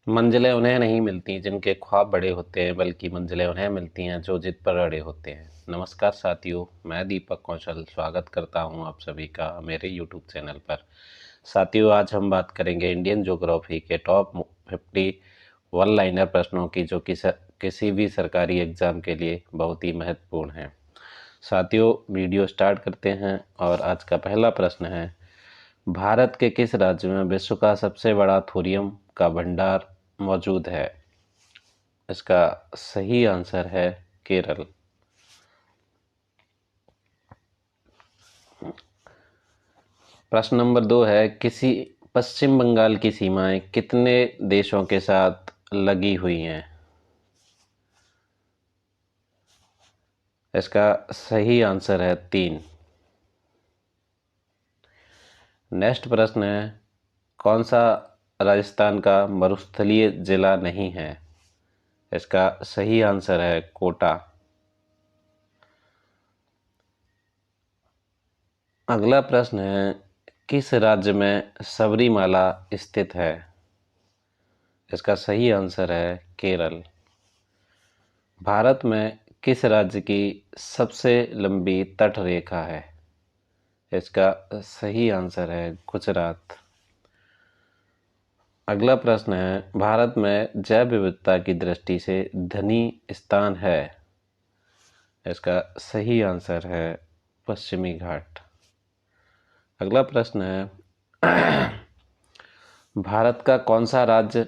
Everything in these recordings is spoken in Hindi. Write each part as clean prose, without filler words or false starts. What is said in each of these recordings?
मंजिलें उन्हें नहीं मिलती जिनके ख्वाब बड़े होते हैं, बल्कि मंजिलें उन्हें मिलती हैं जो जिद पर अड़े होते हैं। नमस्कार साथियों, मैं दीपक कौशल स्वागत करता हूं आप सभी का मेरे यूट्यूब चैनल पर। साथियों, आज हम बात करेंगे इंडियन ज्योग्राफी के टॉप 50 वन लाइनर प्रश्नों की, जो कि किसी भी सरकारी एग्जाम के लिए बहुत ही महत्वपूर्ण है। साथियों, वीडियो स्टार्ट करते हैं और आज का पहला प्रश्न है, भारत के किस राज्य में विश्व का सबसे बड़ा थोरियम का भंडार मौजूद है? इसका सही आंसर है केरल। प्रश्न नंबर 2 है, किसी पश्चिम बंगाल की सीमाएं कितने देशों के साथ लगी हुई हैं? इसका सही आंसर है 3। नेक्स्ट प्रश्न है, कौन सा राजस्थान का मरुस्थलीय जिला नहीं है? इसका सही आंसर है कोटा। अगला प्रश्न है, किस राज्य में सबरीमाला स्थित है? इसका सही आंसर है केरल। भारत में किस राज्य की सबसे लंबी तट रेखा है? इसका सही आंसर है गुजरात। अगला प्रश्न है, भारत में जैव विविधता की दृष्टि से धनी स्थान है? इसका सही आंसर है पश्चिमी घाट। अगला प्रश्न है, भारत का कौन सा राज्य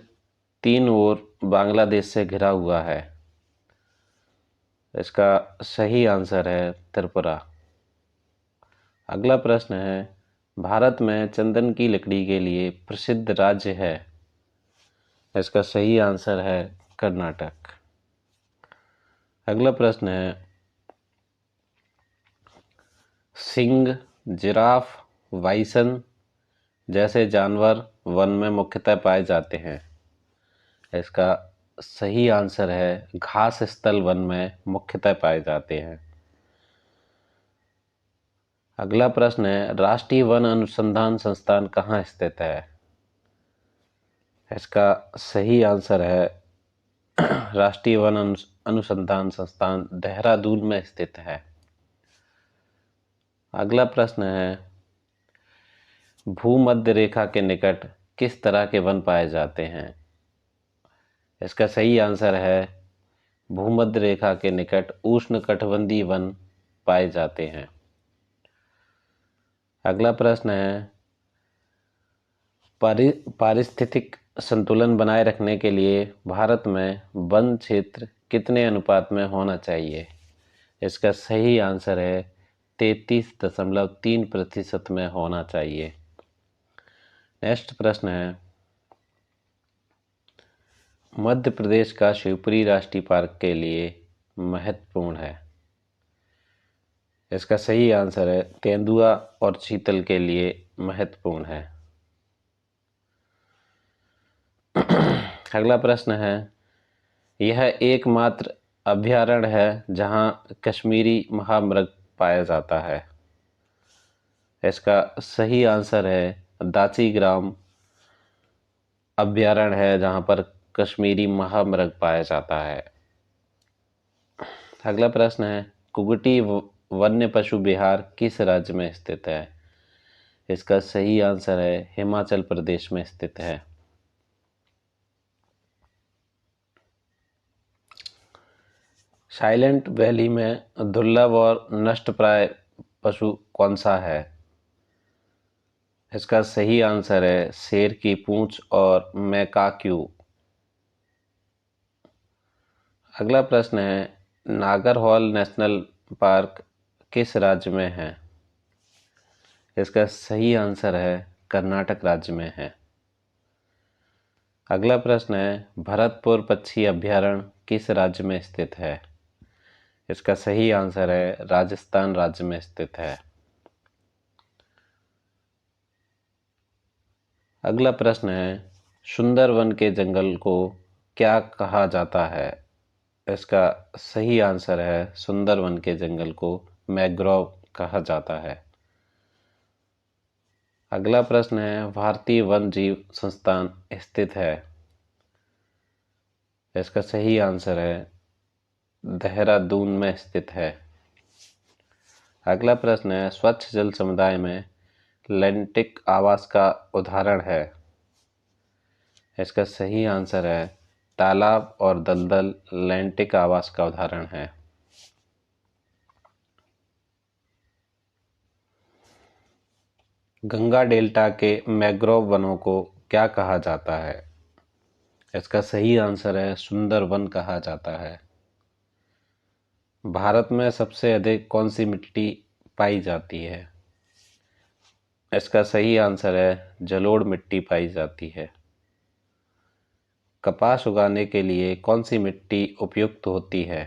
तीन ओर बांग्लादेश से घिरा हुआ है? इसका सही आंसर है त्रिपुरा। अगला प्रश्न है, भारत में चंदन की लकड़ी के लिए प्रसिद्ध राज्य है? इसका सही आंसर है कर्नाटक। अगला प्रश्न है, सिंह, जिराफ, बाइसन जैसे जानवर वन में मुख्यतः पाए जाते हैं? इसका सही आंसर है घास स्थल वन में मुख्यतः पाए जाते हैं। अगला प्रश्न है, राष्ट्रीय वन अनुसंधान संस्थान कहाँ स्थित है? इसका सही आंसर है राष्ट्रीय वन अनुसंधान संस्थान देहरादून में स्थित है। अगला प्रश्न है, भूमध्य रेखा के निकट किस तरह के वन पाए जाते हैं? इसका सही आंसर है भूमध्य रेखा के निकट उष्णकटिबंधीय वन पाए जाते हैं। अगला प्रश्न है, पारिस्थितिक संतुलन बनाए रखने के लिए भारत में वन क्षेत्र कितने अनुपात में होना चाहिए? इसका सही आंसर है 33.3% में होना चाहिए। नेक्स्ट प्रश्न है, मध्य प्रदेश का शिवपुरी राष्ट्रीय पार्क के लिए महत्वपूर्ण है? इसका सही आंसर है तेंदुआ और चीतल के लिए महत्वपूर्ण है। अगला प्रश्न है, यह एकमात्र अभयारण्य है जहां कश्मीरी महामृग पाया जाता है? इसका सही आंसर है दाची ग्राम अभयारण्य है जहां पर कश्मीरी महामृग पाया जाता है। अगला प्रश्न है, कुगटी वन्य पशु विहार किस राज्य में स्थित है? इसका सही आंसर है हिमाचल प्रदेश में स्थित है। साइलेंट वैली में दुर्लभ और नष्टप्राय पशु कौन सा है? इसका सही आंसर है शेर की पूंछ और मैकाक्यू। अगला प्रश्न है, नागरहोल नेशनल पार्क किस राज्य में है? इसका सही आंसर है कर्नाटक राज्य में है। अगला प्रश्न है, भरतपुर पक्षी अभयारण्य किस राज्य में स्थित है? इसका सही आंसर है राजस्थान राज्य में स्थित है। अगला प्रश्न है, सुंदरवन के जंगल को क्या कहा जाता है? इसका सही आंसर है सुंदरवन के जंगल को मैंग्रोव कहा जाता है। अगला प्रश्न है, भारतीय वन जीव संस्थान स्थित है? इसका सही आंसर है देहरादून में स्थित है। अगला प्रश्न है, स्वच्छ जल समुदाय में लैंटिक आवास का उदाहरण है। इसका सही आंसर है तालाब और दलदल लैंटिक आवास का उदाहरण है। गंगा डेल्टा के मैंग्रोव वनों को क्या कहा जाता है? इसका सही आंसर है सुंदर वन कहा जाता है। भारत में सबसे अधिक कौन सी मिट्टी पाई जाती है? इसका सही आंसर है जलोढ़ मिट्टी पाई जाती है। कपास उगाने के लिए कौन सी मिट्टी उपयुक्त होती है?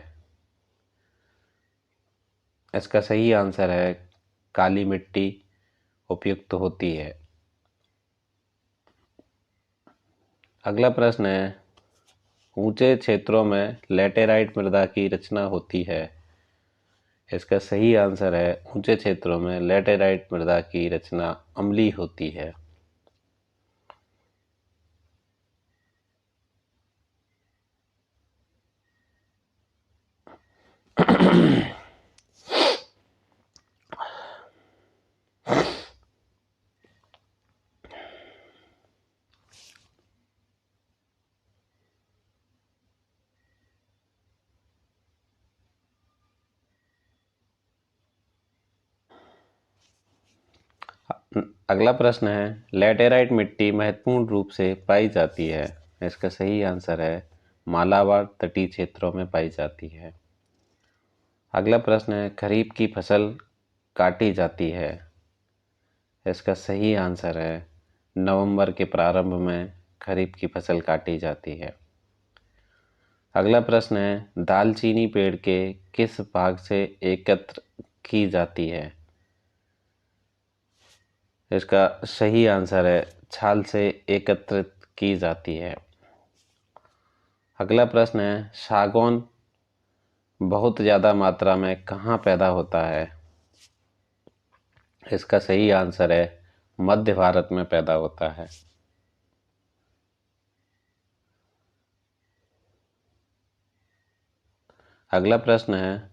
इसका सही आंसर है काली मिट्टी उपयुक्त होती है। अगला प्रश्न है, ऊंचे क्षेत्रों में लैटेराइट मृदा की रचना होती है। इसका सही आंसर है ऊंचे क्षेत्रों में लैटेराइट मृदा की रचना अम्लीय होती है। अगला प्रश्न है, लैटेराइट मिट्टी महत्वपूर्ण रूप से पाई जाती है। इसका सही आंसर है मालाबार तटीय क्षेत्रों में पाई जाती है। अगला प्रश्न है, खरीफ की फसल काटी जाती है। इसका सही आंसर है नवंबर के प्रारंभ में खरीफ की फसल काटी जाती है। अगला प्रश्न है, दालचीनी पेड़ के किस भाग से एकत्र की जाती है? इसका सही आंसर है छाल से एकत्रित की जाती है। अगला प्रश्न है, सागौन बहुत ज़्यादा मात्रा में कहाँ पैदा होता है? इसका सही आंसर है मध्य भारत में पैदा होता है। अगला प्रश्न है,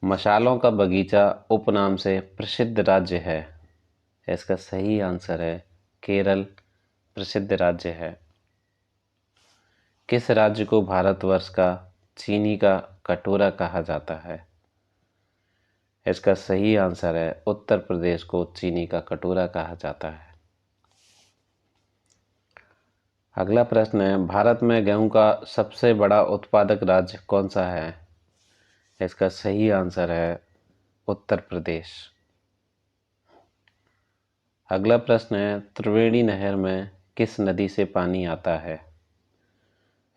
मसालों का बगीचा उपनाम से प्रसिद्ध राज्य है। इसका सही आंसर है केरल प्रसिद्ध राज्य है। किस राज्य को भारतवर्ष का चीनी का कटोरा कहा जाता है? इसका सही आंसर है उत्तर प्रदेश को चीनी का कटोरा कहा जाता है। अगला प्रश्न है, भारत में गेहूं का सबसे बड़ा उत्पादक राज्य कौन सा है? इसका सही आंसर है उत्तर प्रदेश। अगला प्रश्न है, त्रिवेणी नहर में किस नदी से पानी आता है?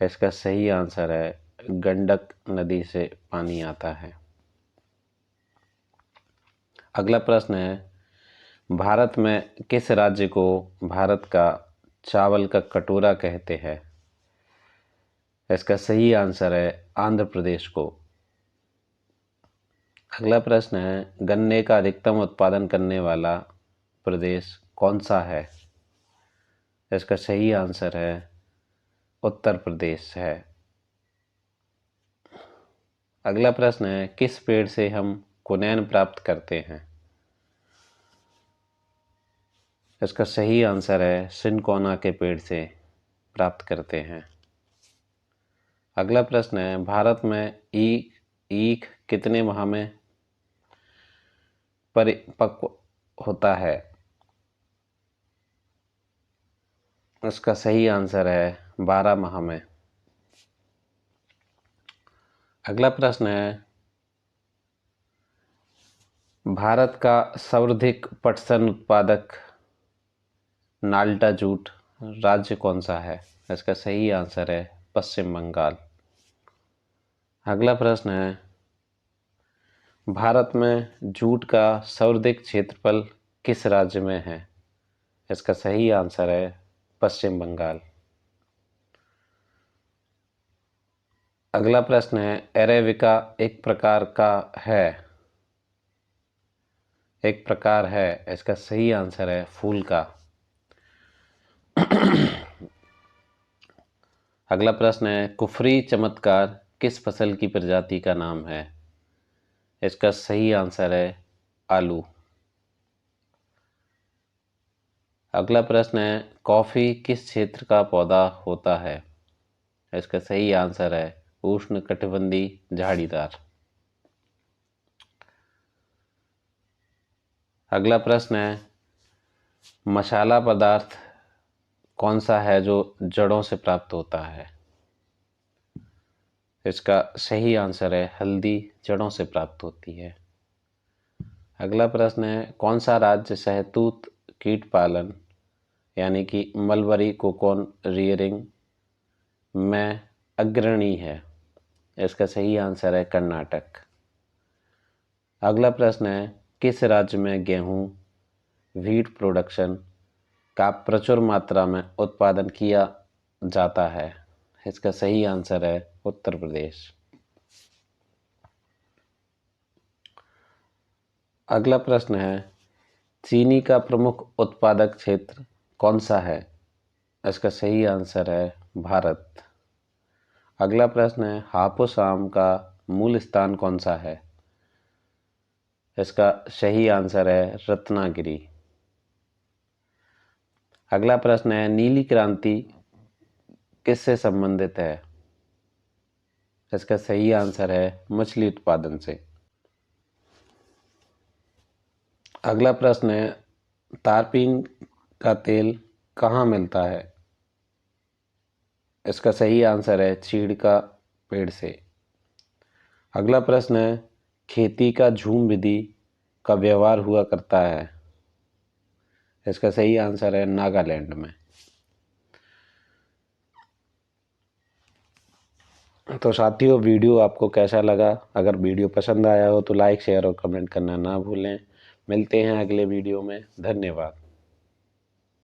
इसका सही आंसर है गंडक नदी से पानी आता है। अगला प्रश्न है, भारत में किस राज्य को भारत का चावल का कटोरा कहते हैं? इसका सही आंसर है आंध्र प्रदेश को। अगला प्रश्न है, गन्ने का अधिकतम उत्पादन करने वाला प्रदेश कौन सा है? इसका सही आंसर है उत्तर प्रदेश है। अगला प्रश्न है, किस पेड़ से हम कुनैन प्राप्त करते हैं? इसका सही आंसर है सिनकोना के पेड़ से प्राप्त करते हैं। अगला प्रश्न है, भारत में ईख कितने माह में परिपक्व होता है? इसका सही आंसर है 12 माह में। अगला प्रश्न है, भारत का सर्वाधिक पटसन उत्पादक नाल्टा जूट राज्य कौन सा है? इसका सही आंसर है पश्चिम बंगाल। अगला प्रश्न है, भारत में जूट का सर्वाधिक क्षेत्रफल किस राज्य में है? इसका सही आंसर है पश्चिम बंगाल। अगला प्रश्न है, अरेबिका एक प्रकार है, इसका सही आंसर है फूल का। अगला प्रश्न है, कुफरी चमत्कार किस फसल की प्रजाति का नाम है? इसका सही आंसर है आलू। अगला प्रश्न है, कॉफी किस क्षेत्र का पौधा होता है? इसका सही आंसर है उष्णकटिबंधीय झाड़ीदार। अगला प्रश्न है, मसाला पदार्थ कौन सा है जो जड़ों से प्राप्त होता है? इसका सही आंसर है हल्दी, जड़ों से प्राप्त होती है। अगला प्रश्न है, कौन सा राज्य शहतूत कीट पालन यानी कि मलबरी कोकून रियरिंग में अग्रणी है? इसका सही आंसर है कर्नाटक। अगला प्रश्न है, किस राज्य में गेहूं व्हीट प्रोडक्शन का प्रचुर मात्रा में उत्पादन किया जाता है? इसका सही आंसर है उत्तर प्रदेश। अगला प्रश्न है, चीनी का प्रमुख उत्पादक क्षेत्र कौन सा है? इसका सही आंसर है भारत। अगला प्रश्न है, हापुस आम का मूल स्थान कौन सा है? इसका सही आंसर है रत्नागिरी। अगला प्रश्न है, नीली क्रांति किससे संबंधित है? इसका सही आंसर है मछली उत्पादन से। अगला प्रश्न है, तारपीन का तेल कहाँ मिलता है? इसका सही आंसर है चीड़ का पेड़ से। अगला प्रश्न है, खेती का झूम विधि का व्यवहार हुआ करता है? इसका सही आंसर है नागालैंड में। तो साथियों, वीडियो आपको कैसा लगा? अगर वीडियो पसंद आया हो तो लाइक शेयर और कमेंट करना ना भूलें। मिलते हैं अगले वीडियो में। धन्यवाद।